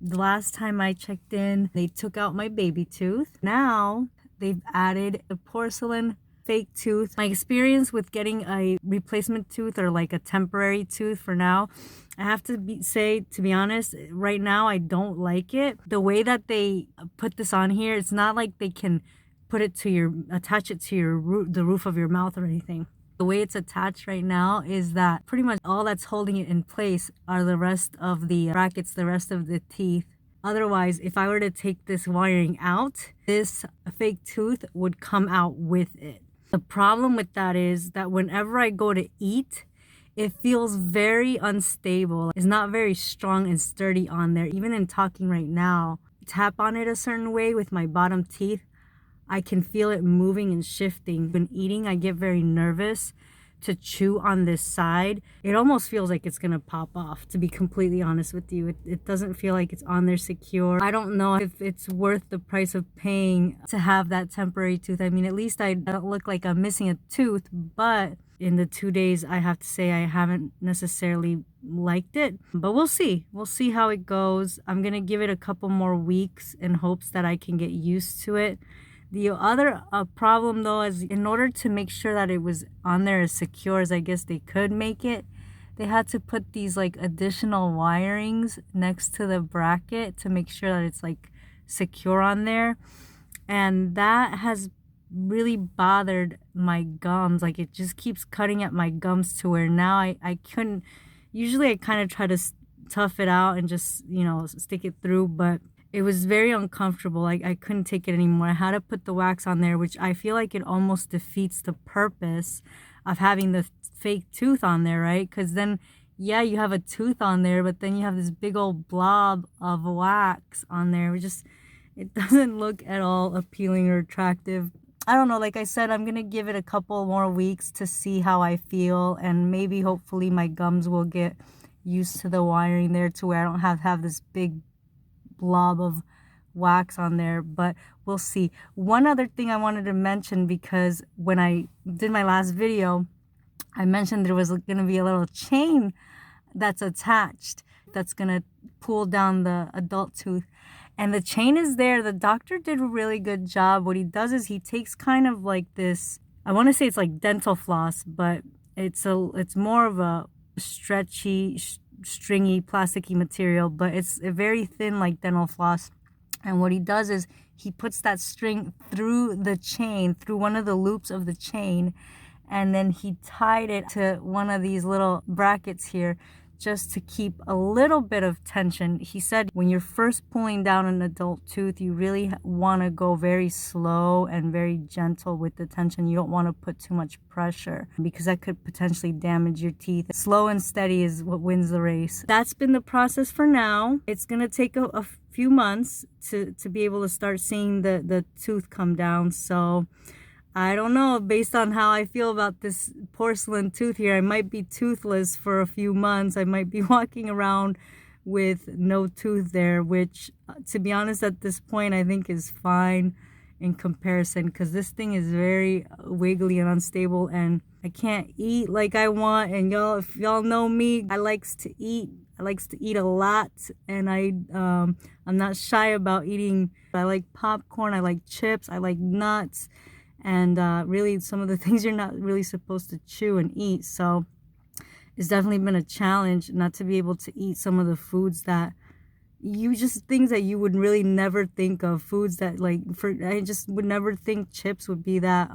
The last time I checked in, they took out my baby tooth. Now they've added a porcelain fake tooth. My experience with getting a replacement tooth or like a temporary tooth for now, I have to say, to be honest, right now I don't like it. The way that they put this on here, it's not like they can put it to your, attach it to your the roof of your mouth or anything. The way it's attached right now is that pretty much all that's holding it in place are the rest of the brackets, the rest of the teeth. Otherwise, if I were to take this wiring out, this fake tooth would come out with it. The problem with that is that whenever I go to eat, it feels very unstable. It's not very strong and sturdy on there. Even in talking right now, tap on it a certain way with my bottom teeth, I can feel it moving and shifting. When eating, I get very nervous to chew on this side. It almost feels like it's gonna pop off, to be completely honest with you. It doesn't feel like it's on there secure. I don't know if it's worth the price of paying to have that temporary tooth. I mean, at least I don't look like I'm missing a tooth, but in the 2 days, I have to say I haven't necessarily liked it, but we'll see. We'll see how it goes. I'm gonna give it a couple more weeks in hopes that I can get used to it. The other problem though is in order to make sure that it was on there as secure as I guess they could make it, they had to put these like additional wirings next to the bracket to make sure that it's like secure on there. And that has really bothered my gums. Like it just keeps cutting at my gums to where now I couldn't, usually I kind of try to tough it out and just, you know, stick it through, but it was very uncomfortable. I couldn't take it anymore. I had to put the wax on there, which I feel like it almost defeats the purpose of having the fake tooth on there, right? Because then, yeah, you have a tooth on there, but then you have this big old blob of wax on there. It doesn't look at all appealing or attractive. I don't know. Like I said, I'm going to give it a couple more weeks to see how I feel. And maybe, hopefully, my gums will get used to the wiring there to where I don't have this big blob of wax on there, but we'll see. One other thing I wanted to mention, because when I did my last video, I mentioned there was going to be a little chain that's attached that's going to pull down the adult tooth, and the chain is there. The doctor did a really good job. What he does is he takes kind of like this, I want to say it's like dental floss, but it's more of a stretchy, stringy, plasticky material, but it's a very thin like dental floss. And what he does is he puts that string through the chain, through one of the loops of the chain, and then he tied it to one of these little brackets here just to keep a little bit of tension. He said when you're first pulling down an adult tooth, you really want to go very slow and very gentle with the tension. You don't want to put too much pressure because that could potentially damage your teeth. Slow and steady is what wins the race. That's been the process for now. It's going to take a few months to be able to start seeing the tooth come down. So I don't know, based on how I feel about this porcelain tooth here, I might be toothless for a few months. I might be walking around with no tooth there, which, to be honest, at this point, I think is fine in comparison, because this thing is very wiggly and unstable, and I can't eat like I want. And y'all, if y'all know me, I likes to eat a lot, and I'm not shy about eating. I like popcorn, I like chips, I like nuts, and really some of the things you're not really supposed to chew and eat. So it's definitely been a challenge not to be able to eat some of the foods that things that you would really never think of. Foods that I just would never think chips would be that.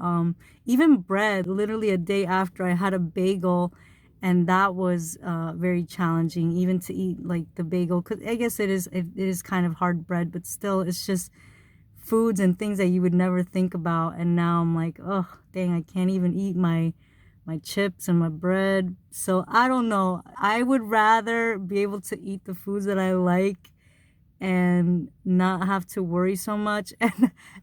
Even bread. Literally a day after, I had a bagel, and that was very challenging even to eat like the bagel, because I guess it is kind of hard bread, but still, it's just foods and things that you would never think about. And now I'm like, oh dang, I can't even eat my chips and my bread. So I don't know, I would rather be able to eat the foods that I like and not have to worry so much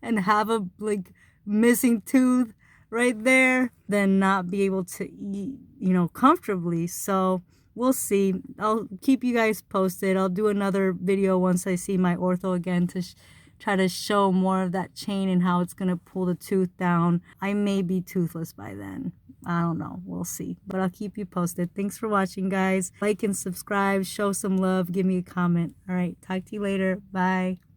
and have a like missing tooth right there than not be able to eat, you know, comfortably. So we'll see. I'll keep you guys posted. I'll do another video once I see my ortho again to try to show more of that chain and how it's going to pull the tooth down. I may be toothless by then. I don't know. We'll see. But I'll keep you posted. Thanks for watching, guys. Like and subscribe. Show some love. Give me a comment. All right. Talk to you later. Bye.